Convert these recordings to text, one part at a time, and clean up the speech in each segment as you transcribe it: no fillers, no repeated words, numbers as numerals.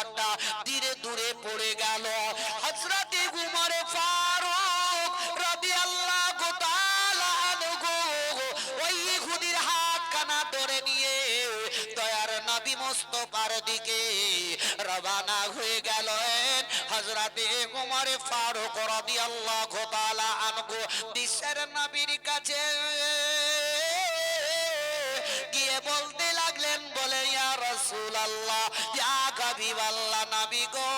তলোয়ারটা ধীরে দূরে পড়ে গেল। হযরতে উমর ফারুক রাদিয়াল্লাহু তাআলা আনহু ওই ইহুদির হাতখানা ধরে নিয়ে দয়ার নবী মুস্তাফার দিকে রওনা হয়ে গেলেন। হযরতে উমর ফারুক রাদিয়াল্লাহু তাআলা আনহু বিশ্বের নবীর কাছে গিয়ে বলতে লাগলেন, বলে ইয়া রাসূলুল্লাহ, ইয়া হাবিবাল্লাহ, নবী গো,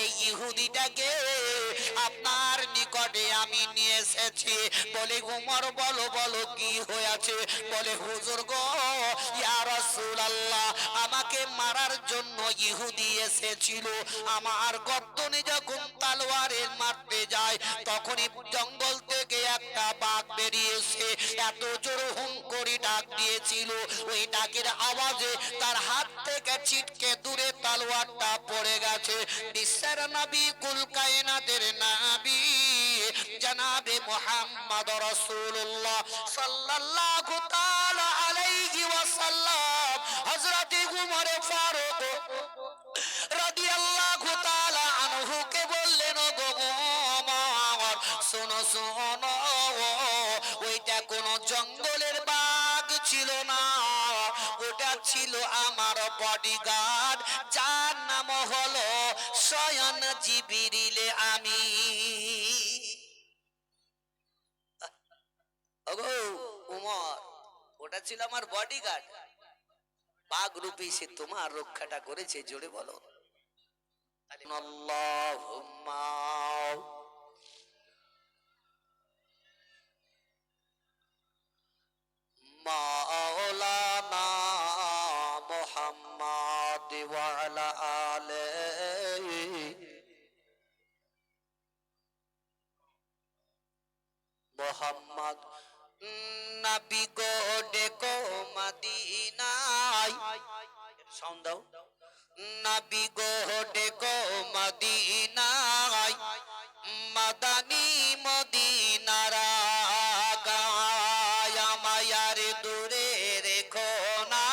এই ইহুদিটাকে আপনার নিকটে আমি নিয়ে এসেছি। বলে উমর, বলো বলো কি হয়েছে? বলে হুজুর গো, ইয়া রাসূলুল্লাহ, আমাকে মারার জন্য ইহুদি এসেছিল। আমার গর্দনে যখন তলোয়ারে মারতে যায় তখনই জঙ্গল থেকে একটা বাঘ বেরিয়েছে। এত জোর হুম করে ডাক দিয়েছিল, ওই ডাকের আওয়াজে তার হাত থেকে ছিটকে দূরে তলোয়ারটা পড়ে গেছে। বিশ্বের নবী, কুল কায়নাতের নবী জনাবে মুহাম্মদ রাসূলুল্লাহ সাল্লাল্লাহু তাআলা আলাইহি ওয়াসাল্লাম হযরতে উমর ফারুক রাদিয়াল্লাহু তাআলা আনহুকে বললেন, ও গো উমর, শোনো শোনো, ওইটা কোন জঙ্গলের বাঘ ছিল না, ওটা ছিল আমার বডিগার্ড, যার নাম হলো স্বয়ং জিবরিল আমিন। ওগো উমর, ওটা ছিল আমার বডিগার্ড, বাঘ রূপে সে তোমার রক্ষাটা করেছে। জোরে বলো আল্লাহুম্মা। মাওলানা মুহাম্মদ ওয়া আলা আলিহি মুহাম্মদ। নবী গো ডেকো মদিনায়, সাউন্ড দাও। নবী গো ডেকো মদিনায়, মাদানী মদিনার গায়, মায়ার দূরে রেখো না,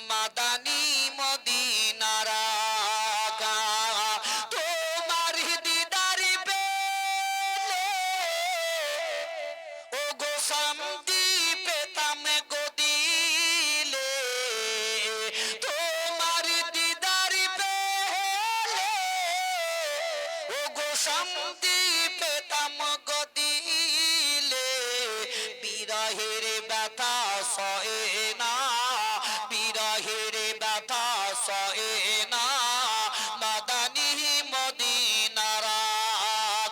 মাদানী মদিনার গায়। তোমার দিদার পেলে ও গো শান্তি পেতাম গো দিলে, তোমার দিদার পেলে ও গো শান্তি পেতাম গো দিলে, বিরহের ব্যথা সয়ে না, বিরহের ব্যথা সয়ে না, মাদানী মদিনার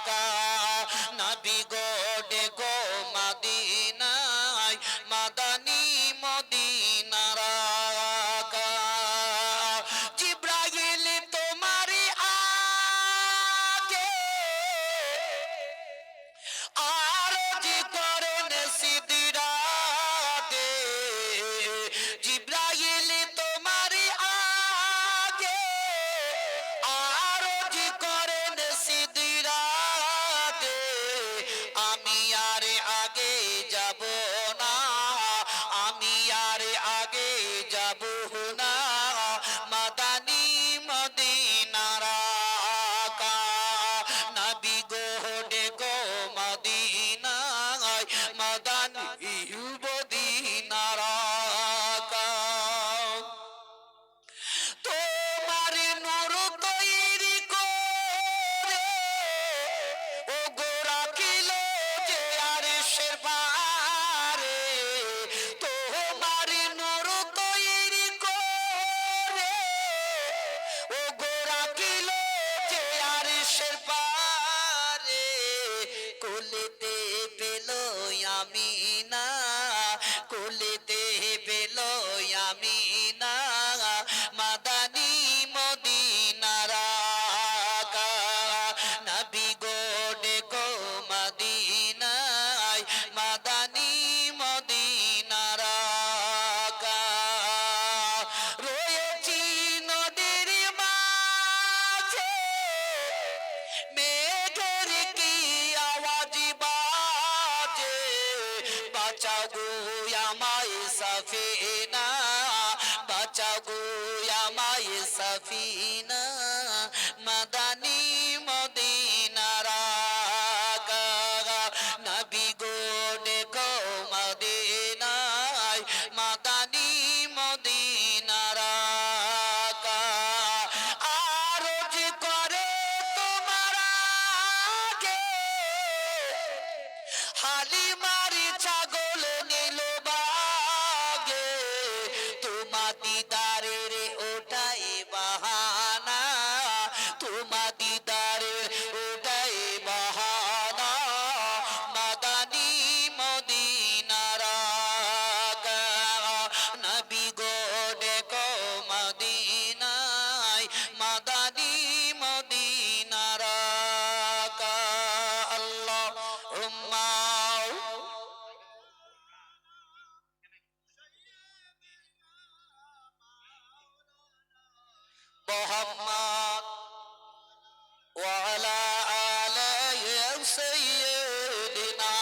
গায়। নবী গো ডেকো মদিনায়, মাদানী মদিনার গায়। জিবরাইল তোমার আগে আরজি করেন সিদরাতে, জিবরাইল তোমার আগে আরজি করেন সিদরাতে, আমি আর আগে যাব না, আমি আর আগে যাব না, মাদানী মদিনার গায়। নবী গো ডেকো মদিনায়, মাদানী মদিনার গায়। তোমার নূর তৈরি করে ও গো রাখিল যে আরশের পারে, তোমার নূর তৈরি করে ও গো রাখিল যে আরশের পারে, কোলেতে পেল আমিনা, কোলেতে পেল আমিনা, মাদানী মদিনার গায়। নবী গো ডেকো মদিনায়, মাদানী মদিনার গায়। রয়েছি নদীর মাঝে, মেঘের কি আওয়াজ বাজে, বাঁচাও গো আমায় সাফিনা, বাঁচাও গো আমায় সাফিনা মাদানী মদিনার আকা নবী গো দেখো মদিনায় মাদানী মদিনার আকা আরজ করে তোমার আগে হালিমারি ছাগল নীল বাগে তোমা দিদারের ওটাই বাহানা তোমা দিদারের ওটাই বাহানা মাদানী মদিনার আকা নবী গো দেখো মদিনায় মাদানী মদিনার আকা আল্লাহুম্মা মুহাম্মদ ওয়া আলা আলিহি সাইয়্যিদিনা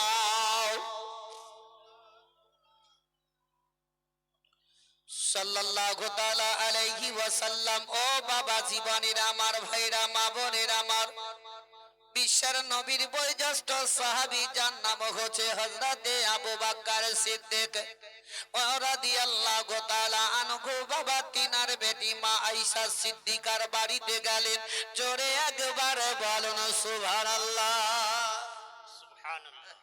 সাল্লাল্লাহু তাআলা আলাইহি ওয়াসাল্লাম। ও বাবা জীবনের আমার ভাইরা মা বোনের আমার বিশ্বের নবীর বয়োজ্যেষ্ঠ সাহাবী যার নাম হচ্ছে হযরতে আবু বকর সিদ্দিক রাদিয়াল্লাহু তাআলা আনহু। বাবা তিনার বেটি মা আয়েশা সিদ্দিকার বাড়িতে গেলেন। জোরে একবার বলুন সুবহানাল্লাহ। সুবহানাল্লাহ।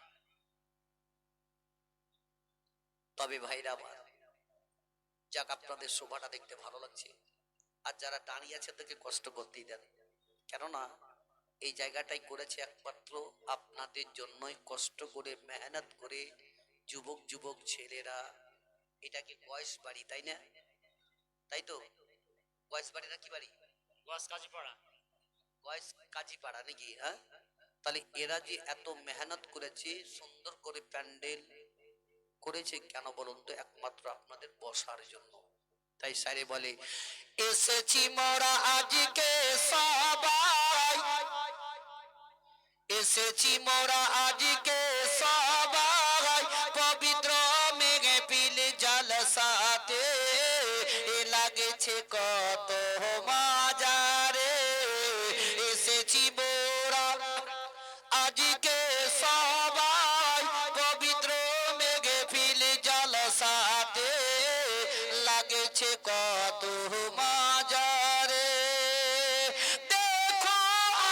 তবে ভাইরা আমার যাক আপনাদের শোভাটা দেখতে ভালো লাগছে, আর যারা দাঁড়িয়ে আছে তাদেরকে কষ্ট করতেই দেন, কেননা এই জায়গাটাই করেছে একমাত্র আপনাদের জন্যই, কষ্ট করে মেহনত করে যুবক যুবক ছেলেরা। এটাকে বয়স বাড়ি, তাই না? তাই তো, বয়স বাড়ি না কি বাড়ি? বয়স কাজীপাড়া। বয়স কাজীপাড়া নাকি? হ্যাঁ, তাহলে এরা যে এত মেহনত করেছে, সুন্দর করে প্যান্ডেল করেছে, কেন বলুন তো? একমাত্র আপনাদের বসার জন্য। তাই সারে বলে এসেছি মোরা আজকে সবাই, এসেছি মোরা আজকে সবাই পবিত্র মেহফিল জলসাতে, লাগছে কত মজারে। এসেছি মোরা আজকে সবাই পবিত্র মেহফিল জলসাতে, লাগছে কত মজারে। দেখো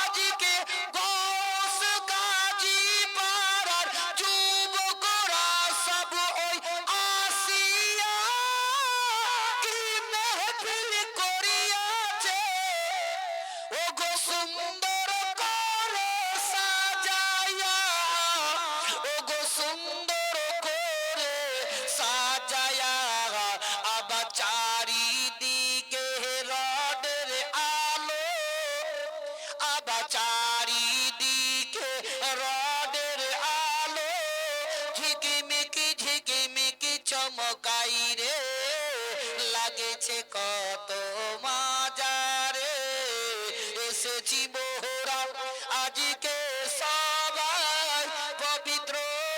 আজকে গোস গাজী পাড়ার যুবকরা সব ওই আসিয়া কি মেহফিল করিয়াছে, ও গো সুন্দর করে সাজায়া, ও গো সুন্দর করে সাজায়া। আবার চারিদিকে রডের আলো, আবার চারিদিকে রডের আলো, ঝিকিমিকি ঝিকিমিকি চমকাই রে, লাগেছে কত মজারে। এসেছি মোরা আজকে সবাই পবিত্র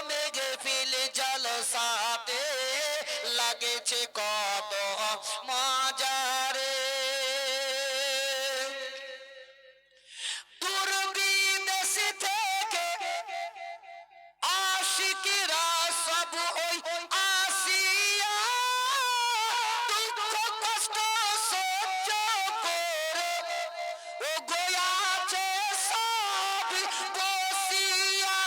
মেহফিল জলসাতে, লাগেছে কত মজারে। দূর বিদেশ থেকে আশিকরা সব ওই আসিয়া, দুঃখ কষ্ট সহ্য করে ও গোয়াছে সব বসিয়া,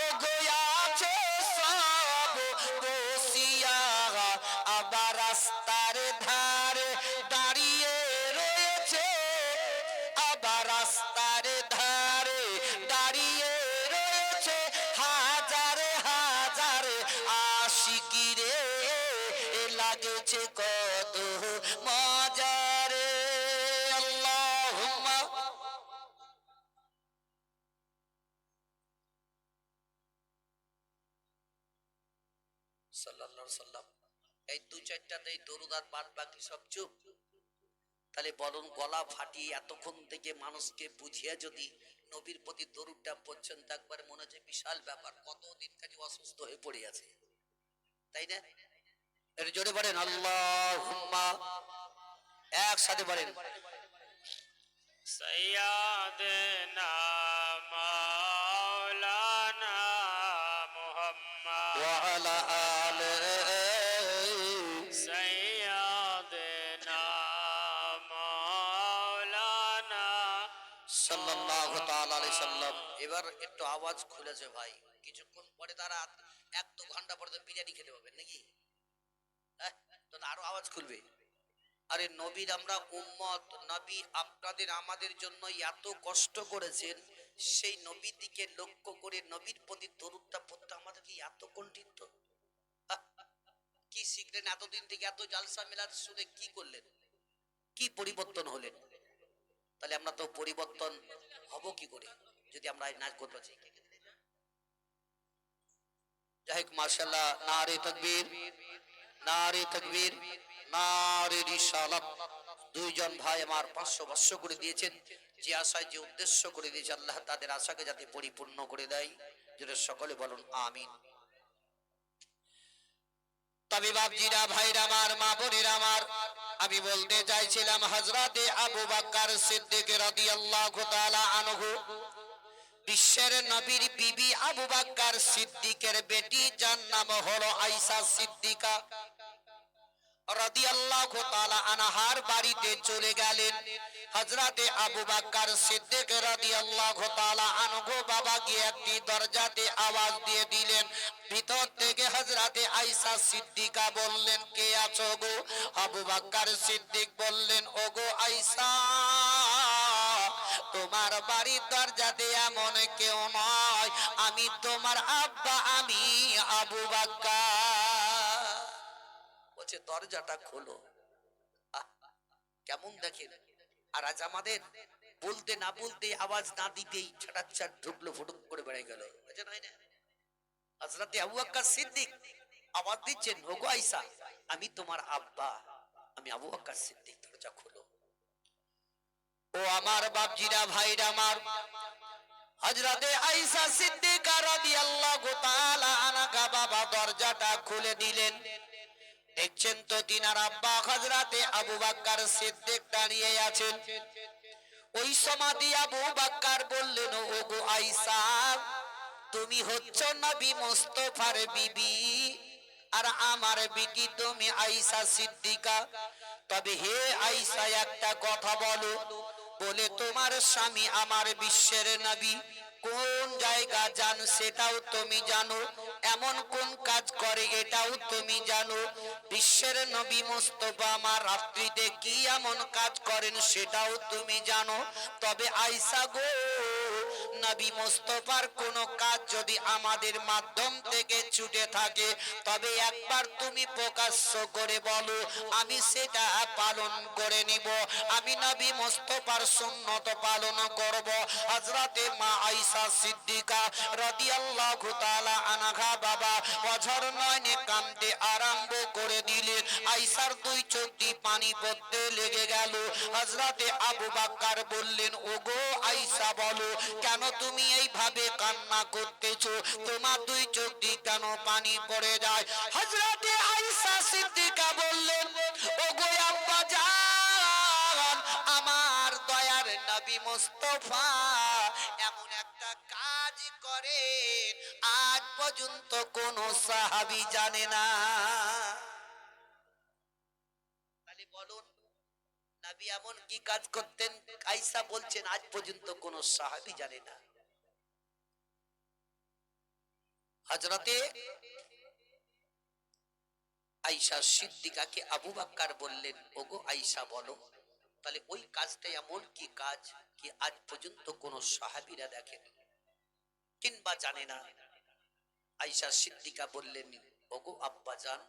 ও গোয়াছে সব বসিয়া। আবার রাস্তার ধারে দাঁড়িয়ে রয়েছে, আবার রাস্তার ধারে দাঁড়িয়ে রয়েছে হাজার হাজার আশিকি রে, লাগছে কত মজারে। আল্লাহুম্মা সাল্লাল্লাহু আলাইহি সাল্লাম। এই দু চারটাতেই দরুদ আর বাদ বাকি সব চুপ। তাহলে বলুন, গলা ফাটিয়ে এতক্ষণ থেকে মানুষকে বুঝিয়ে যদি নবীর প্রতি দরুদটা পড়ছেন, তা একবার মনে হচ্ছে বিশাল ব্যাপার। কতদিন কাজে অসুস্থ হয়ে পড়ে আছে, তাই না? এর জোরে বলেন আল্লাহুম্মা, একসাথে বলেন سيدنا مولانا محمد ওয়া আলা আলিহি سيدنا مولانا সাল্লাল্লাহু তাআলা আলাইহি সাল্লাম। এবার একটু আওয়াজ খুলেছে ভাই, কিছুক্ষণ পরে তারা 1-2 ঘন্টা পরে তো বিরিয়ানি খেতে পাবেন নাকি? হ্যাঁ, তো আরো আওয়াজ খুলবে। আরে নবীর আমরা উম্মত, নবী আপনাদের আমাদের জন্য এত কষ্ট করেছেন, সেই নবীর দিকে লক্ষ্য করে নবীর প্রতি দরুদটা পড়তে আমাদেরকে এত কণ্ঠিত। কি শিখলেন এতদিন থেকে? এত জালসা মিলাদ শুনে কি করলেন? কি পরিবর্তন হলেন? তাহলে আমরা তো পরিবর্তন হব কি করে যদি আমরা এই নাচ করতে চাই? যাই হোক, মাশাআল্লাহ, নারে তাকবীর, নারে তাকবীর, নারে রিসালাত। দুইজন ভাই আমার 500 বর্ষ করে দিয়েছেন, যে আশায় যে উদ্দেশ্য করে দিয়েছে আল্লাহ তাদের আশাকে যাতে পরিপূর্ণ করে দেয়, যেটা সকলে বলুন আমিন। তবে বাপজিরা, ভাইরা আমার, মা বোনেরা আমার, আমি বলতে চাইছিলাম হযরতে আবু বকর সিদ্দিক রাদিয়াল্লাহু তাআলা আনহু, বিশ্বের নবীর বিবি আবু বকর সিদ্দিকের বেটি, যার নাম হলো আয়েশা সিদ্দিকা রাদিয়াল্লাহু তাআলা আনহার বাড়িতে চলে গেলেন। হযরতে আবু বকর সিদ্দিক রাদিয়াল্লাহু তাআলা আনহু বাবা গিয়ে একটি দরজাতে আওয়াজ দিয়ে দিলেন। ভিতর থেকে হযরতে আয়েশা সিদ্দিকা বললেন, কে আছো গো? আবু বকর সিদ্দিক বললেন, ওগো আয়েশা, তোমার বাড়ির দরজাতে এমন কেউ নয়, আমি তোমার আব্বা, আমি আবু বকর। বলছে দরজাটা খোলো। আহ, কেমন দেখেন। আর আজ আমাদের বলতে না বলতে, আওয়াজ না দিতেই ছাটাচ্ছাট ঢুকলো, ফুটুক করে বেড়ে গেল। হযরতে আবু বকর সিদ্দিক আওয়াজ দিচ্ছেন, ওগো আয়েশা, আমি তোমার আব্বা, আমি আবু বকর সিদ্দিক, দরজা খোলো। ও আমার বাপজিরা, ভাইরা আমার, হযরতে আয়েশা সিদ্দিকা রাদিয়াল্লাহু তাআলা আনহা বাবা দরজাটা খুলে দিলেন। দেখছেন তো তিনার আব্বা হযরতে আবু বকর সিদ্দিক দাঁড়িয়ে আছেন। ওই সময় আবু বকর বললেন, ওগো আয়েশা, তুমি হচ্ছ নবী মুস্তাফার বিবি, আর আমার বিটি তুমি আয়েশা সিদ্দিকা। তবে হে আয়েশা, একটা কথা বলো, বলে তোমার স্বামী আমার বিশ্বের নবী কোন জায়গা যান সেটাও তুমি জানো, এমন কোন কাজ করে এটাও তুমি জানো, বিশ্বের নবী মুস্তাফা আমার রাত্রিতে কি এমন কাজ করেন সেটাও তুমি জানো। তবে আয়েশা গো, নবী মুস্তাফার কোন কাজ যদি আমাদের মাধ্যম থেকে ছুটে থাকে, তবে একবার তুমি প্রকাশ্য করে বলো, আমি সেটা পালন করে নিব, আমি নবী মুস্তাফার সুন্নত পালন করব। হযরতে মা আয়েশা সিদ্দিকা রাদিয়াল্লাহু তাআলা আনহা বাবা অঝর নয়নে কাঁদতে আরম্ভ করে দিলেন। আয়েশার দুই চোখ দিয়ে পানি পড়তে লেগে গেল। হযরতে আবু বকর বললেন, ওগো আয়েশা, বলো কেন তুমি এইভাবে কান্না করতেছো? তোমার দুই চোখ দিয়ে কেন পানি পড়ে যায়? হযরতে আয়েশা সিদ্দিকা বললেন, ওগো আব্বা জান, আমার দয়ার নবী মুস্তাফা এমন একটা কাজ করে আজ পর্যন্ত কোন সাহাবী জানে না। তাহলে বলুন, নবী এমন কি কাজ করতেন? আয়েশা বলছেন আজ পর্যন্ত কোন সাহাবী জানে না। হযরতে আয়েশা সিদ্দিকাকে আবু বকর বললেন, ওগো আয়েশা, বলো তাহলে ওই কাজটা এমন কি কাজ কি আজ পর্যন্ত কোন সাহাবীরা দেখেন কিংবা জানে না। আয়েশা সিদ্দিকা বললেন, ওগো আব্বাজান,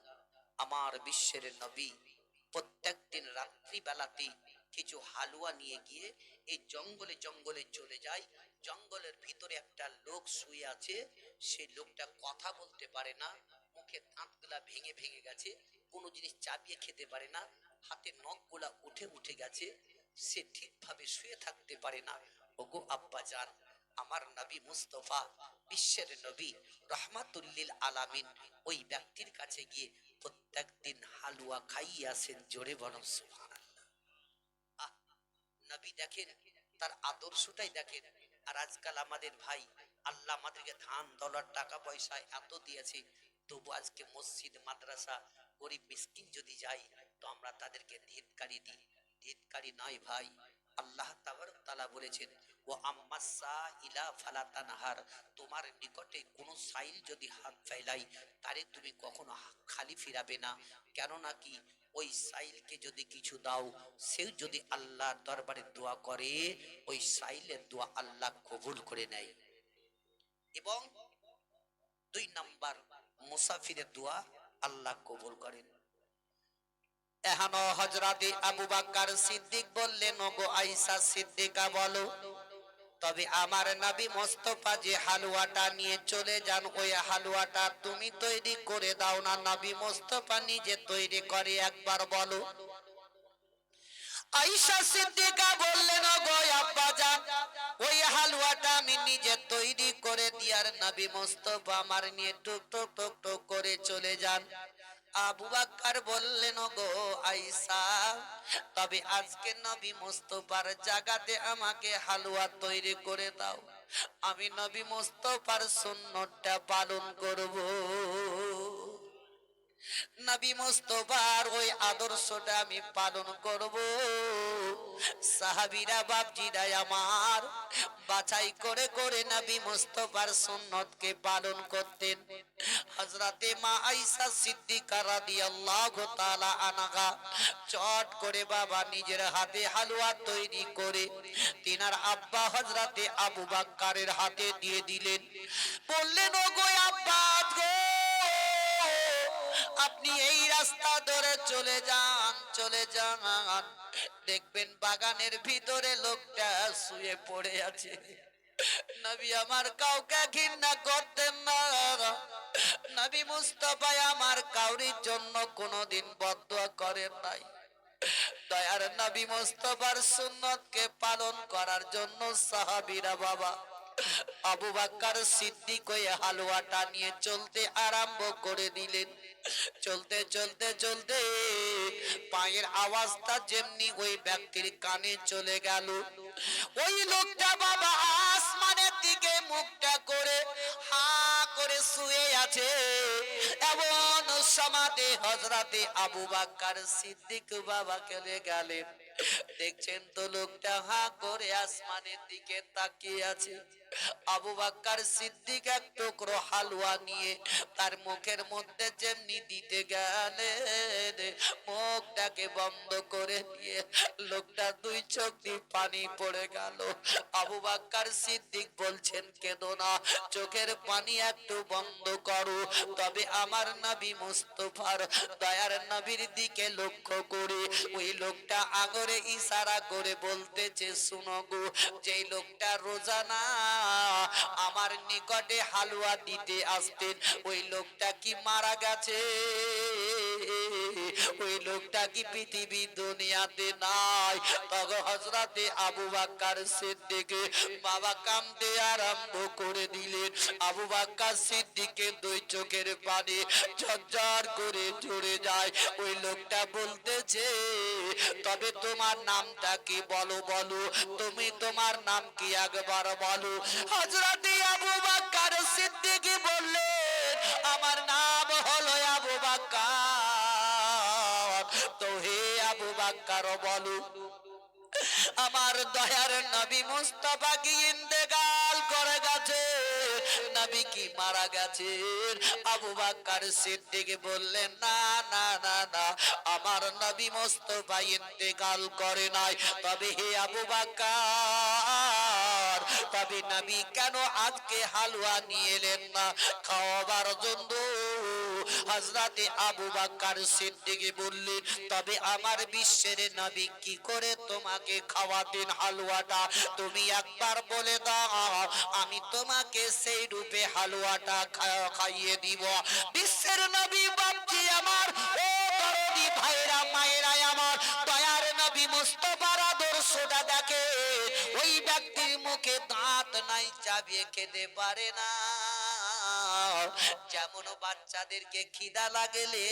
আমার বিশ্বের নবী প্রত্যেকদিন রাত্রি বেলাতে কিছু হালুয়া নিয়ে গিয়ে এই জঙ্গলে জঙ্গলে চলে যায়। জঙ্গলের ভিতরে একটা লোক শুয়ে আছে, সেই লোকটা কথা বলতে পারে না, মুখে দাঁতগুলা ভেঙে ভেঙে গেছে, কোনো জিনিস চাবিয়ে খেতে পারে না, হাতে নখগুলা উঠে উঠে গেছে, সে ঠিকভাবে শুয়ে থাকতে পারে না। ওগো আব্বাজান, আমার নবী মুস্তাফা বিশ্বের নবী রহমাতুল লিল আলামিন ওই ব্যক্তির কাছে গিয়ে প্রত্যেকদিন হালুয়া খাইয়াছেন, জোরে বলেন সুবহানাল্লাহ। আহ, নবী দেখেন, তার আদর্শটাই দেখেন। আর আজকাল আমাদের ভাই, আল্লাহ আমাদেরকে ধান দৌলত টাকা পয়সা এত দিয়েছে, তবু আজকে মসজিদ মাদ্রাসা গরিব মিসকিন যদি যাই তো আমরা তাদেরকে ধিক্কারি দিই। ধিক্কারি নয় ভাই, আল্লাহ তাবারক তাআলা বলেছেন, ও আম্মাসা ইলা ফালা তানহার, তোমার নিকটে কোন সাইল যদি হাত ফেলাই তারে তুমি কখনো খালি ফিরাবে না। কেননা কি, ওই সাইলকে যদি কিছু দাও, সেও যদি আল্লাহর দরবারে দোয়া করে, ওই সাইলের দোয়া আল্লাহ কবুল করে নেয়। এবং 2 নাম্বার, মুসাফিরের দোয়া আল্লাহ কবুল করেন। এহানো হযরতে আবু বকর সিদ্দিক বললেন, ওগো আয়েশা সিদ্দিকা বলো, তবে আমার নবী মুস্তাফা যে হালুয়াটা নিয়ে চলে যান, ওই হালুয়াটা তুমি তৈরি করে দাও না, নবী মুস্তাফা নিজে তৈরি করে, একবার বলো। আয়েশা সিদ্দিকা বললেন, ওগো আব্বাজান, ওই হালুয়াটা আমি নিজে তৈরি করে দিয়ার নবী মুস্তাফা আমার নিয়ে টুক টুক টুক টুক করে চলে যান। আবু বকর বললেন, ওগো আয়েশা, তবে আজকে নবী মুস্তাফার জায়গাতে আমাকে হালুয়া তৈরি করে দাও, আমি নবী মুস্তাফার সুন্নতটা পালন করব। নবী মুস্তাফার ওই আদর্শটা আমি পালন করব। সাহাবীরা বাপজিরা আমার বাছাই করে করে নবী মুস্তাফার সুন্নতকে পালন করতেন। হযরতে মা আয়েশা সিদ্দিকা রাদিয়াল্লাহু তাআলা আনহা চট করে বাবা নিজের হাতে হালুয়া তৈরি করে তিনার আব্বা হযরতে আবু বকরের হাতে দিয়ে দিলেন। বললেন, ওগো আব্বা গো, আপনি এই রাস্তা ধরে চলে যান, চলে যান, দেখবেন বাগানের ভিতরে লোকটা শুয়ে পড়ে আছে। নবী আমার কাউকে ঘৃণা করতেন না, নবী মুস্তাফা আমার কাউরির জন্য কোনোদিন বদদুয়া করেন নাই। দয়ার নবী মুস্তাফার সুন্নতকে পালন করার জন্য সাহাবীরা বাবা আবু বকর সিদ্দিক ওই হালুয়াটা নিয়ে চলতে আরম্ভ করে দিলেন। চলতে চলতে চলতে পায়ের আওয়াজটা যেমনি ওই ব্যক্তির কানে চলে গেল, ওই লোকটা বাবা আসমানের দিকে মুখটা করে হা করে শুয়ে আছে। এমন সমাধি হযরতে আবু বকর সিদ্দিক বাবা চলে গেলেন। দেখছেন তো লোকটা হা করে আসমানের দিকে তাকিয়ে আছে। আবু বকর সিদ্দিক এক টুকরো হালুয়া নিয়ে তার মুখের মধ্যে যেমনি দিতে গেলেন, মুখটাকে বন্ধ করে দিয়ে লোকটা 2 চোখ দিয়ে পানি পড়ে গেল। আবু বকর সিদ্দিক বলছেন, কেঁদো না, চোখের পানি একটু বন্ধ করো। তবে আমার নবী মুস্তাফার দয়ার নবীর দিকে লক্ষ্য করে ওই লোকটা আঙুলে ইশারা করে বলতেছে, শুনো গো, যেই লোকটা রোজানা আমার নিকটে হালুয়া দিতে আসতেন, ওই লোকটা কি মারা গেছে? ওই লোকটা কি পৃথিবী দুনিয়াতে নাই? তখন হযরতে আবু বকর সিদ্দিক বাবা কাঁদতে আরম্ভ করে দিলেন। আবু বকর সিদ্দিকের 2 চোখের পানি ঝরঝর করে ঝরে যায়। ওই লোকটা বলতেছে, তবে তোমার নামটা কি বলো, বলো তুমি, তোমার নাম কি একবার বলো। হযরতে আবু বকর সিদ্দিক বললেন, আমার নাম হলো আবু বকর। তো হে আবু বকর বলো, আমার দয়ার নবী মুস্তাফা কি ইন্তেকাল করে গেছে, নবী কি মারা গেছেন? আবু বকর সিদ্দিক বললেন, না না না না, আমার নবী মুস্তাফা ইন্তেকাল করে নাই। তবে হে আবু বকর, তবে নবী কেন আজকে হালুয়া নিয়ে এলেন না খাওয়াবার জন্য? হযরতে আবু বকর সিদ্দিক বললেন, তবে আমার বিশ্বের নবী কি করে তোমাকে খাওয়াতেন হালুয়াটা, তুমি একবার বলে দাও, আমি তোমাকে সেই রূপে হালুয়াটা খাইয়ে দিব। বিশ্বের নবী বাপজি আমার, ও দরদি ভাইরা মায়েরা আমার, দয়ার নবী মুস্তাফার আদর্শটা দেখে। ওই ব্যক্তির মুখে দাঁত নাই, চাবিয়ে খেতে পারে না। যেমন বাচ্চাদেরকে খিদা লাগলে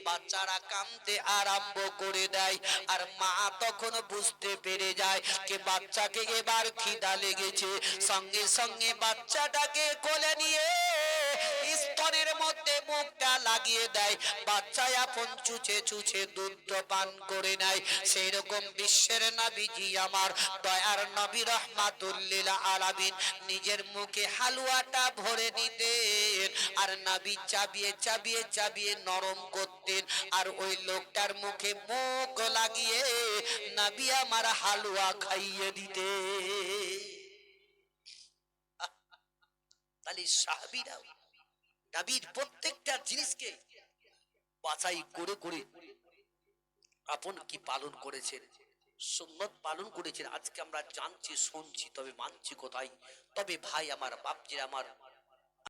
বাচ্চারা কাঁদতে আরম্ভ করে দেয়, আর মা তখন বুঝতে পেরে যায় যে বাচ্চাকে এবার খিদা লেগেছে, সঙ্গে সঙ্গে বাচ্চাটাকে কোলে নিয়ে স্তনের মধ্যে মুখটা লাগিয়ে দেয়, বাচ্চা আপন চুচে চুচে দুধ পান করে নেয়। সেই রকম বিশ্বের নবীজি আমার দয়ার নবী রহমাতুল্লিল আলামিন নিজের মুখে হালুয়াটা ভরে নিতেন, আর নবী চাবিয়ে চাবিয়ে চাবিয়ে নরম করতেন, আর ওই লোকটার মুখে মুখ লাগিয়ে নবী আমার হালুয়া খাইয়ে দিতে। তাহলে সাহাবীরা নবীর প্রত্যেকটা জিনিসকে বাছাই করে করে আপন কি পালন করেছেন, সুন্নত পালন করেছেন। আজকে আমরা জানছি শুনছি, তবে মানছি কোথায়? তবে ভাই আমার, বাপজির আমার,